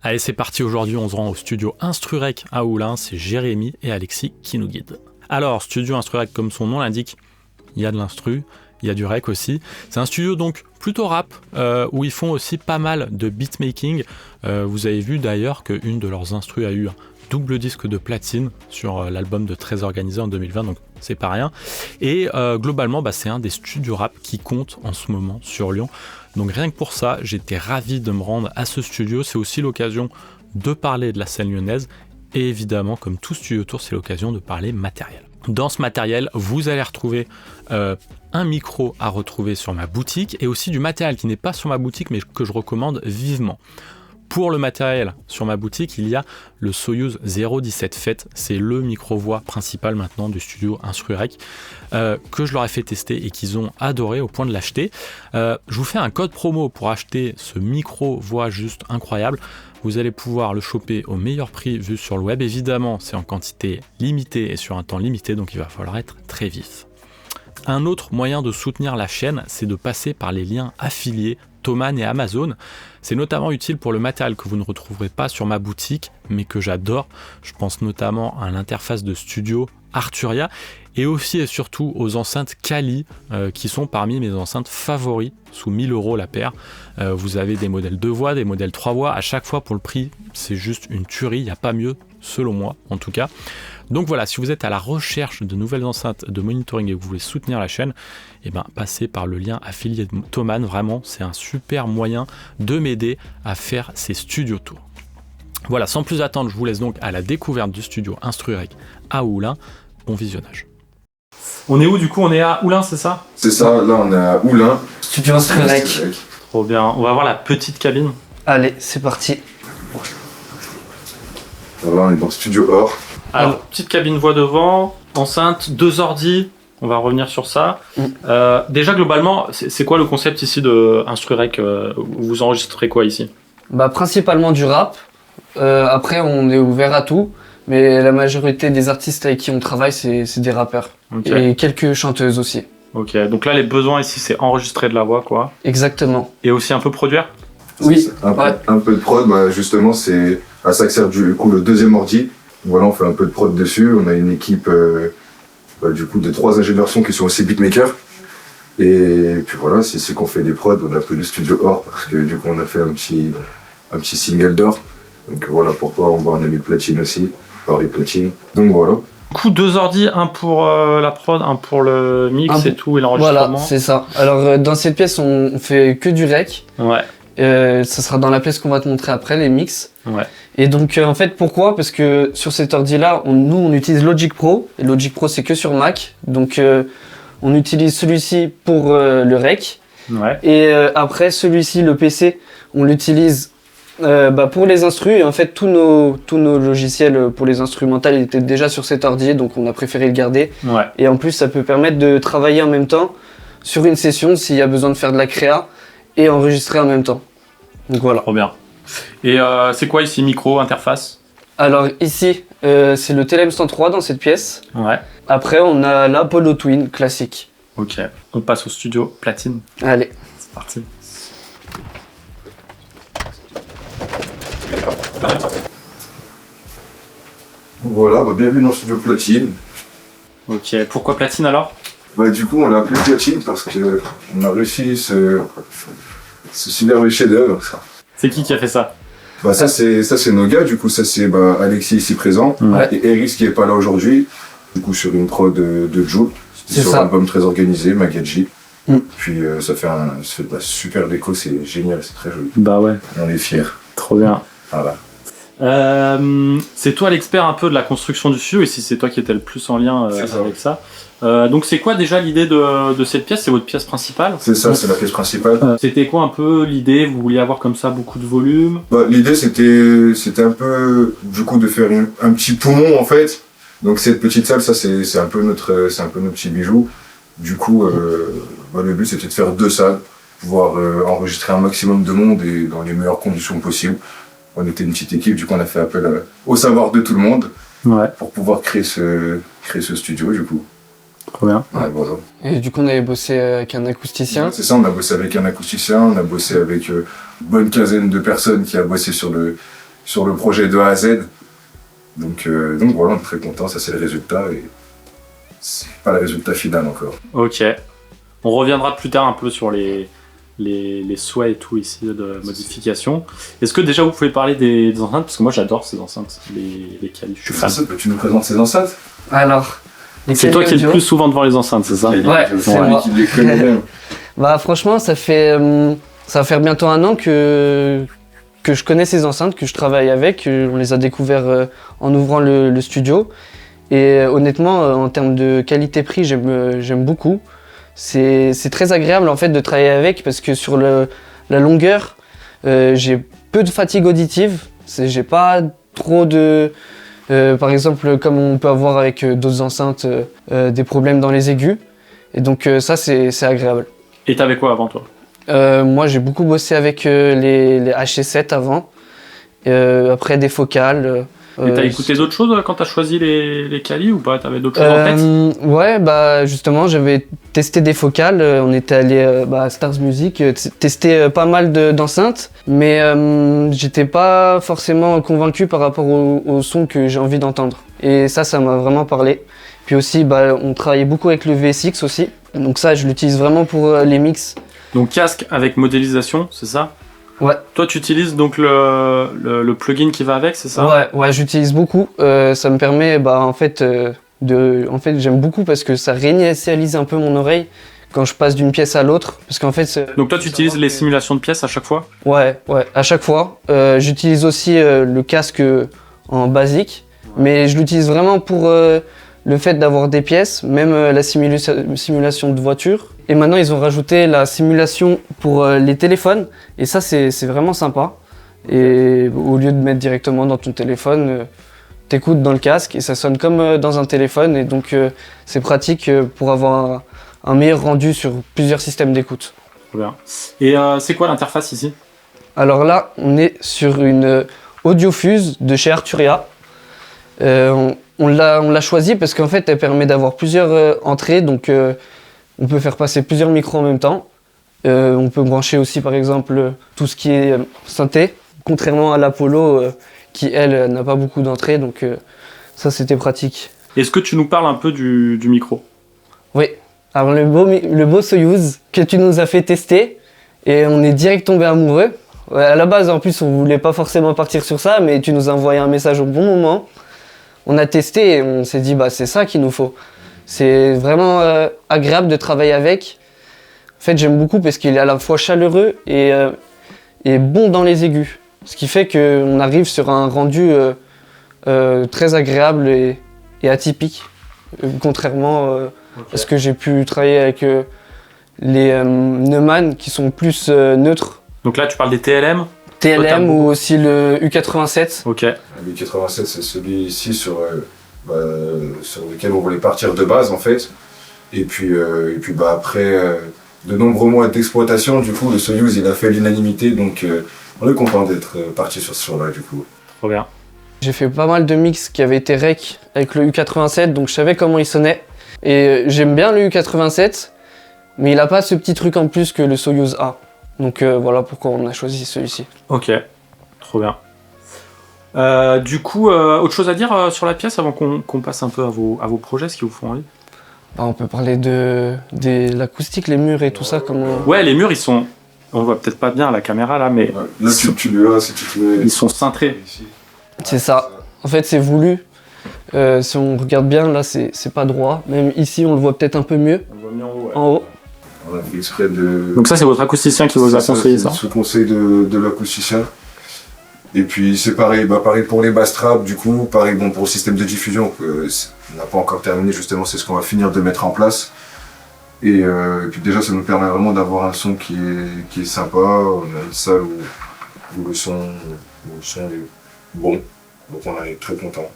Allez, c'est parti, aujourd'hui on se rend au studio Instrurec à Oulin, c'est Jérémy et Alexis qui nous guident. Alors, studio Instrurec, comme son nom l'indique, il y a de l'instru, il y a du rec aussi. C'est un studio donc plutôt rap, où ils font aussi pas mal de beatmaking. Vous avez vu d'ailleurs qu'une de leurs instrus a eu un double disque de platine sur l'album de Très Organisé en 2020, donc c'est pas rien. Et globalement, c'est un des studios rap qui compte en ce moment sur Lyon. Donc rien que pour ça, j'étais ravi de me rendre à ce studio. C'est aussi l'occasion de parler de la scène lyonnaise. Et évidemment, comme tout studio tour, c'est l'occasion de parler matériel. Dans ce matériel, vous allez retrouver un micro à retrouver sur ma boutique et aussi du matériel qui n'est pas sur ma boutique mais que je recommande vivement. Pour le matériel sur ma boutique, il y a le Soyuz 017 FET, c'est le micro-voix principal maintenant du studio Instrurec, que je leur ai fait tester et qu'ils ont adoré au point de l'acheter. Je vous fais un code promo pour acheter ce micro-voix juste incroyable. Vous allez pouvoir le choper au meilleur prix vu sur le web. Évidemment, c'est en quantité limitée et sur un temps limité, donc il va falloir être très vif. Un autre moyen de soutenir la chaîne, c'est de passer par les liens affiliés Thomann et Amazon. C'est notamment utile pour le matériel que vous ne retrouverez pas sur ma boutique, mais que j'adore. Je pense notamment à l'interface de studio Arturia et aussi et surtout aux enceintes Kali qui sont parmi mes enceintes favoris sous 1000 € la paire. Vous avez des modèles 2 voix, des modèles 3 voix. À chaque fois pour le prix, c'est juste une tuerie. Il n'y a pas mieux, selon moi en tout cas. Donc voilà, si vous êtes à la recherche de nouvelles enceintes de monitoring et que vous voulez soutenir la chaîne, passez par le lien affilié de Thomann. Vraiment, c'est un super moyen de m'aider à faire ces studio tours. Voilà, sans plus attendre, je vous laisse donc à la découverte du studio Instrurec à Oulin. Bon visionnage. On est où du coup? On est à Oulin, c'est ça? C'est ça, là on est à Oulin. Studio Instrurec. Trop bien, on va voir la petite cabine. Allez, c'est parti. Alors là on est dans Studio Or. Alors, petite cabine voix devant, enceinte, 2 ordi, on va revenir sur ça. Déjà, globalement, c'est quoi le concept ici de Instrurec? Vous enregistrez quoi ici? Principalement du rap. Après, on est ouvert à tout, mais la majorité des artistes avec qui on travaille, c'est des rappeurs. Okay. Et quelques chanteuses aussi. Ok, donc là, les besoins ici, c'est enregistrer de la voix, quoi. Exactement. Et aussi un peu produire? Oui. Un peu de prod, justement, c'est à ça que sert du coup le deuxième ordi. Voilà, on fait un peu de prod dessus. On a une équipe du coup de 3 ingénieurs son qui sont aussi beatmakers. Et puis voilà, c'est qu'on fait des prods. On a appelé le studio Or parce que du coup on a fait un petit single d'or. Donc voilà pourquoi on a mis le platine aussi, Or et platine. Donc voilà. Du coup 2 ordi, un pour la prod, un pour le mix et tout et l'enregistrement. Voilà, c'est ça. Alors dans cette pièce on fait que du rec. Ouais. Ça sera dans la pièce qu'on va te montrer après, les mix. Ouais. Et donc en fait pourquoi? Parce que sur cet ordi là, nous on utilise Logic Pro. Et Logic Pro c'est que sur Mac. Donc on utilise celui-ci pour le rec. Ouais. Et après celui-ci, le PC, on l'utilise pour les instrus. Et en fait tous nos logiciels pour les instrumentales étaient déjà sur cet ordi. Donc on a préféré le garder. Ouais. Et en plus ça peut permettre de travailler en même temps sur une session s'il y a besoin de faire de la créa et enregistrer en même temps. Donc voilà. Trop bien. Et c'est quoi ici, micro, interface? Alors ici, c'est le TLM 103 dans cette pièce. Ouais. Après, on a l'Apollo Twin classique. Ok, on passe au studio platine. Allez. C'est parti. Voilà, bienvenue dans le studio platine. Ok, pourquoi platine alors? Du coup, on l'a appelé platine parce qu'on a réussi ce super chef-d'œuvre. C'est qui a fait ça? Ça c'est nos gars, du coup ça c'est Alexis ici présent, et Eris qui est pas là aujourd'hui, du coup sur une prod de Joe, sur un album Très Organisé, Magadji. Puis ça fait de la super déco, c'est génial, c'est très joli. Bah ouais. On est fiers. Trop bien. Voilà. C'est toi l'expert un peu de la construction du studio, et si c'est toi qui étais le plus en lien avec ça. Donc c'est quoi déjà l'idée de cette pièce? C'est votre pièce principale? C'est ça, c'est la pièce principale. C'était quoi un peu l'idée? Vous vouliez avoir comme ça beaucoup de volume? L'idée c'était un peu du coup de faire un petit poumon en fait. Donc cette petite salle, ça c'est un peu notre petit bijou. Du coup le but c'était de faire 2 salles, pouvoir enregistrer un maximum de monde et dans les meilleures conditions possibles. On était une petite équipe, du coup on a fait appel au savoir de tout le monde pour pouvoir créer ce studio du coup. Trop bien. Ouais, voilà. Et du coup, on avait bossé avec un acousticien. C'est ça, on a bossé avec un acousticien, on a bossé avec une bonne quinzaine de personnes qui a bossé sur sur le projet de A à Z. Donc voilà, on est très content, ça c'est le résultat et c'est pas le résultat final encore. Ok. On reviendra plus tard un peu sur les souhaits et tout ici de modification. Est-ce que déjà vous pouvez parler des enceintes? Parce que moi j'adore ces enceintes, les Kali. Je suis fan. Tu nous présentes ces enceintes? Alors, C'est toi qui es le plus souvent devant les enceintes, c'est ça? Ouais, c'est moi. Qui les connaît même. Bah franchement, ça va faire bientôt 1 an que je connais ces enceintes, que je travaille avec. On les a découvertes en ouvrant le studio. Et honnêtement, en termes de qualité-prix, j'aime beaucoup. C'est très agréable en fait de travailler avec parce que sur la longueur, j'ai peu de fatigue auditive. J'ai pas trop de... par exemple, comme on peut avoir avec d'autres enceintes, des problèmes dans les aigus. Et donc ça, c'est agréable. Et t'avais quoi avant toi? Moi, j'ai beaucoup bossé avec les HC7 avant. Après, des focales. Et t'as écouté d'autres choses quand t'as choisi les Kali ou pas? T'avais d'autres choses en tête? Ouais, bah justement, j'avais testé des focales. On était allé à Stars Music, tester pas mal d'enceintes, mais j'étais pas forcément convaincu par rapport au son que j'ai envie d'entendre. Et ça m'a vraiment parlé. Puis aussi, on travaillait beaucoup avec le VSX aussi. Donc ça, je l'utilise vraiment pour les mix. Donc casque avec modélisation, c'est ça? Ouais. Toi, tu utilises donc le plugin qui va avec, c'est ça? Ouais, j'utilise beaucoup. Ça me permet, en fait, j'aime beaucoup parce que ça réinitialise un peu mon oreille quand je passe d'une pièce à l'autre. Parce qu'en fait, donc toi, tu utilises les simulations de pièces à chaque fois? Ouais, à chaque fois. J'utilise aussi le casque en basique, mais je l'utilise vraiment pour le fait d'avoir des pièces, même la simulation de voiture. Et maintenant, ils ont rajouté la simulation pour les téléphones. Et ça, c'est vraiment sympa. Et au lieu de mettre directement dans ton téléphone, t'écoutes dans le casque et ça sonne comme dans un téléphone. Et donc, c'est pratique pour avoir un meilleur rendu sur plusieurs systèmes d'écoute. Très bien. Et c'est quoi l'interface ici? Alors là, on est sur une Audiofuse de chez Arturia. On l'a choisie parce qu'en fait, elle permet d'avoir plusieurs entrées. Donc, on peut faire passer plusieurs micros en même temps. On peut brancher aussi, par exemple, tout ce qui est synthé, contrairement à l'Apollo, qui, elle, n'a pas beaucoup d'entrées. Donc, ça, c'était pratique. Est-ce que tu nous parles un peu du micro? Oui. Alors, le beau Soyuz que tu nous as fait tester, et on est direct tombé amoureux. Ouais, à la base, en plus, on voulait pas forcément partir sur ça, mais tu nous as envoyé un message au bon moment. On a testé et on s'est dit, c'est ça qu'il nous faut. C'est vraiment agréable de travailler avec. En fait, j'aime beaucoup parce qu'il est à la fois chaleureux et bon dans les aigus. Ce qui fait qu'on arrive sur un rendu très agréable et atypique. Contrairement à ce que j'ai pu travailler avec les Neumann qui sont plus neutres. Donc là, tu parles des TLM? TLM ou aussi le U87. Ok. Le U87, c'est celui-ci sur lequel on voulait partir de base en fait. Et puis après de nombreux mois d'exploitation, du coup le Soyuz il a fait l'unanimité, donc on est content d'être parti sur ce son-là du coup. Trop bien. J'ai fait pas mal de mix qui avaient été rec avec le U87, donc je savais comment il sonnait. Et j'aime bien le U87, mais il a pas ce petit truc en plus que le Soyuz a. Donc voilà pourquoi on a choisi celui-ci. Ok, trop bien. Du coup, autre chose à dire sur la pièce avant qu'on passe un peu à vos projets, ce qui vous font envie? On peut parler de l'acoustique, les murs et tout ça. Ouais, les murs, ils sont... On voit peut-être pas bien à la caméra là, mais... Là, tu le verras si tu te mets... Ils sont cintrés. C'est ça. En fait, c'est voulu. Si on regarde bien, là, c'est pas droit. Même ici, on le voit peut-être un peu mieux. On le voit mieux en haut, ouais. En haut. On a fait exprès de... Donc ça, c'est votre acousticien qui vous a conseillé ça? C'est sous conseil de l'acousticien. Et puis c'est pareil, pareil pour les bass traps, du coup, pareil pour le système de diffusion, on n'a pas encore terminé justement, c'est ce qu'on va finir de mettre en place. Et puis déjà ça nous permet vraiment d'avoir un son qui est sympa, on a une salle où le son est bon, donc on est très content.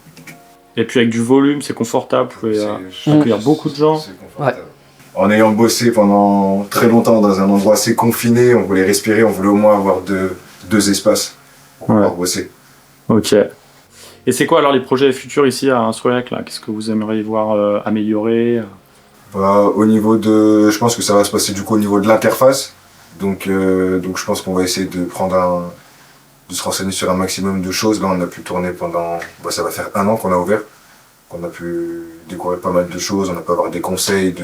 Et puis avec du volume, c'est confortable, vous pouvez accueillir beaucoup de gens. Ouais. En ayant bossé pendant très longtemps dans un endroit assez confiné, on voulait respirer, on voulait au moins avoir deux espaces pour pouvoir bosser. Ok. Et c'est quoi alors les projets futurs ici à Instrurec là? Qu'est-ce que vous aimeriez voir améliorer? Au niveau de... Je pense que ça va se passer du coup au niveau de l'interface. Donc je pense qu'on va essayer de de se renseigner sur un maximum de choses. Là, on a pu tourner pendant, ça va faire 1 an qu'on a ouvert, qu'on a pu découvrir pas mal de choses, on a pu avoir des conseils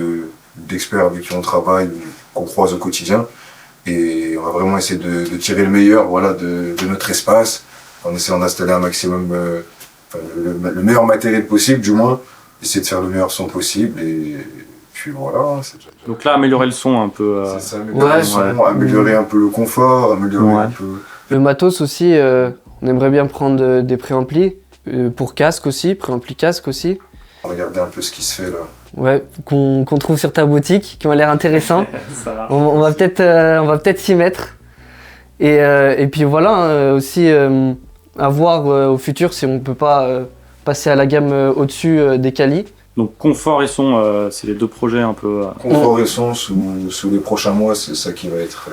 d'experts avec qui on travaille, qu'on croise au quotidien. Et on va vraiment essayer de tirer le meilleur, voilà, de notre espace, en essayant d'installer un maximum, le meilleur matériel possible, du moins, essayer de faire le meilleur son possible. Et puis voilà. Donc là, améliorer le son un peu. C'est ça, améliorer le son, améliorer un peu le confort, améliorer un peu. Le matos aussi, on aimerait bien prendre des préamplis pour casque aussi, préampli casque aussi. Regardez un peu ce qui se fait là. Ouais, qu'on trouve sur ta boutique, qui ont l'air intéressants. on va peut-être s'y mettre. Et puis voilà, aussi à voir au futur si on peut pas passer à la gamme au-dessus des qualis. Donc confort et son, c'est les 2 projets un peu. Confort et son, sous les prochains mois, c'est ça qui va être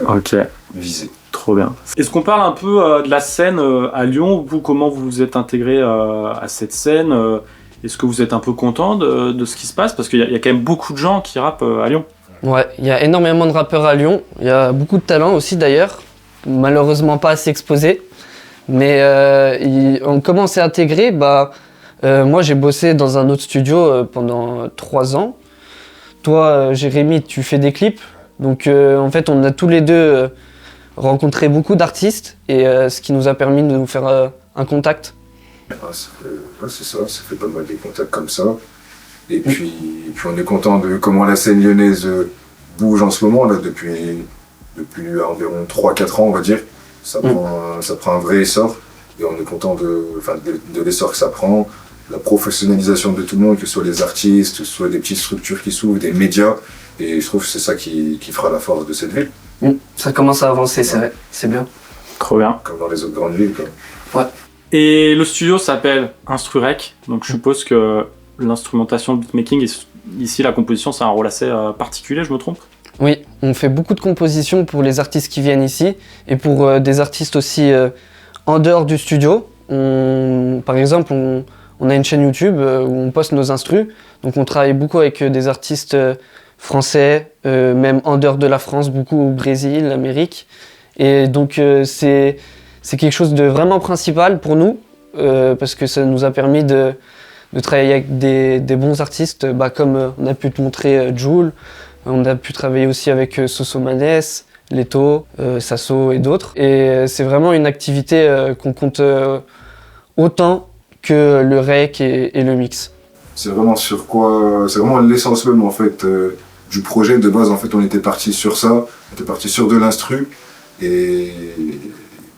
visé. Trop bien. Est-ce qu'on parle un peu de la scène à Lyon? Vous, comment vous vous êtes intégré à cette scène? Est-ce que vous êtes un peu content de ce qui se passe? Parce qu'il y a quand même beaucoup de gens qui rappent à Lyon. Ouais, il y a énormément de rappeurs à Lyon. Il y a beaucoup de talents aussi d'ailleurs. Malheureusement pas assez exposés. Mais on commence à intégrer. Moi j'ai bossé dans un autre studio pendant 3 ans. Toi, Jérémy, tu fais des clips. Donc en fait, on a tous les deux rencontré beaucoup d'artistes. Et ce qui nous a permis de nous faire un contact. C'est ça, ça fait pas mal des contacts comme ça. Et puis on est content de comment la scène lyonnaise bouge en ce moment, là, depuis environ 3-4 ans, on va dire. Ça prend un vrai essor. Et on est content de l'essor que ça prend, la professionnalisation de tout le monde, que ce soit les artistes, que ce soit des petites structures qui s'ouvrent, des médias. Et je trouve que c'est ça qui fera la force de cette ville. Ça commence à avancer, c'est vrai, c'est bien. Trop bien. Comme dans les autres grandes villes, quoi. Ouais. Et le studio s'appelle Instrurec, donc je suppose que l'instrumentation, le beatmaking, ici la composition, c'est un rôle assez particulier, je me trompe? Oui, on fait beaucoup de compositions pour les artistes qui viennent ici et pour des artistes aussi en dehors du studio. Par exemple, on a une chaîne YouTube où on poste nos instrus, donc on travaille beaucoup avec des artistes français, même en dehors de la France, beaucoup au Brésil, l'Amérique. Et donc c'est quelque chose de vraiment principal pour nous, parce que ça nous a permis de travailler avec des bons artistes, comme on a pu te montrer Jul, on a pu travailler aussi avec Sosomanes, Leto, Sasso et d'autres. Et c'est vraiment une activité qu'on compte autant que le rec et le mix. C'est vraiment c'est vraiment l'essence même en fait du projet. De base en fait on était parti sur ça, on était parti sur de l'instru. Et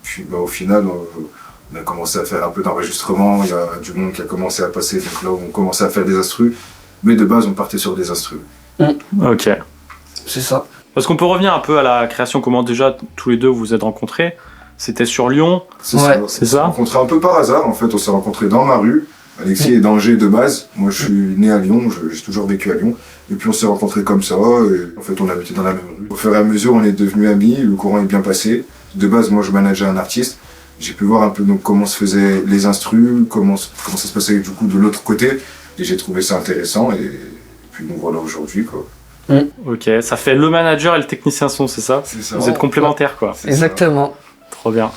puis au final, on a commencé à faire un peu d'enregistrement, il y a du monde qui a commencé à passer, donc là on commençait à faire des instrus, mais de base on partait sur des instrus. Ok. C'est ça. Parce qu'on peut revenir un peu à la création, comment déjà tous les deux vous êtes rencontrés. C'était sur Lyon. C'est ça. On s'est rencontrés un peu par hasard, en fait on s'est rencontrés dans ma rue. Alexis est d'Angers de base, moi je suis né à Lyon, j'ai toujours vécu à Lyon. Et puis on s'est rencontrés comme ça, et en fait on habitait dans la même rue. Au fur et à mesure on est devenus amis, le courant est bien passé. De base moi je manageais un artiste, j'ai pu voir un peu donc, comment se faisaient les instrus, comment ça se passait du coup de l'autre côté, et j'ai trouvé ça intéressant, et puis nous voilà aujourd'hui quoi. Ok, ça fait le manager et le technicien son, c'est ça? C'est ça. Vous êtes complémentaires quoi. Exactement. Trop bien.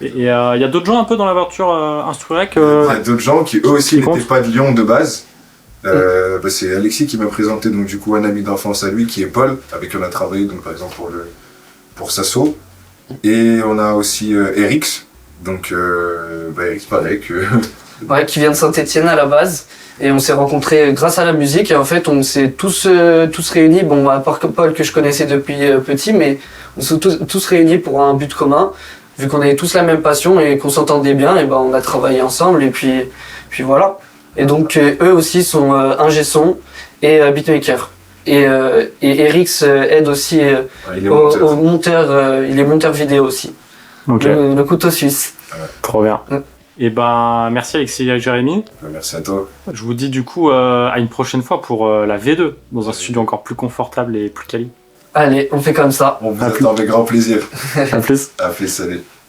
Et il y a d'autres gens un peu dans l'aventure Instrurec Il y a d'autres gens qui eux aussi n'étaient pas de Lyon de base. C'est Alexis qui m'a présenté donc du coup un ami d'enfance à lui qui est Paul, avec qui on a travaillé donc par exemple pour Sasso. Et on a aussi Erix, donc Erix pareil Ouais, qui vient de Saint-Etienne à la base. Et on s'est rencontrés grâce à la musique et en fait on s'est tous réunis, bon à part Paul que je connaissais depuis petit, mais on s'est tous réunis pour un but commun. Vu qu'on avait tous la même passion et qu'on s'entendait bien, et on a travaillé ensemble et puis voilà. Et donc eux aussi sont ingé son et beatmaker. Et Erix aide aussi au monteur, il est monteur vidéo aussi. Okay. Le couteau suisse. Trop bien. Et merci Alexis et Jérémy. Merci à toi. Je vous dis du coup à une prochaine fois pour la V2, dans un studio encore plus confortable et plus quali. Allez, on fait comme ça. On vous attend avec grand plaisir. À plus. À plus, salut.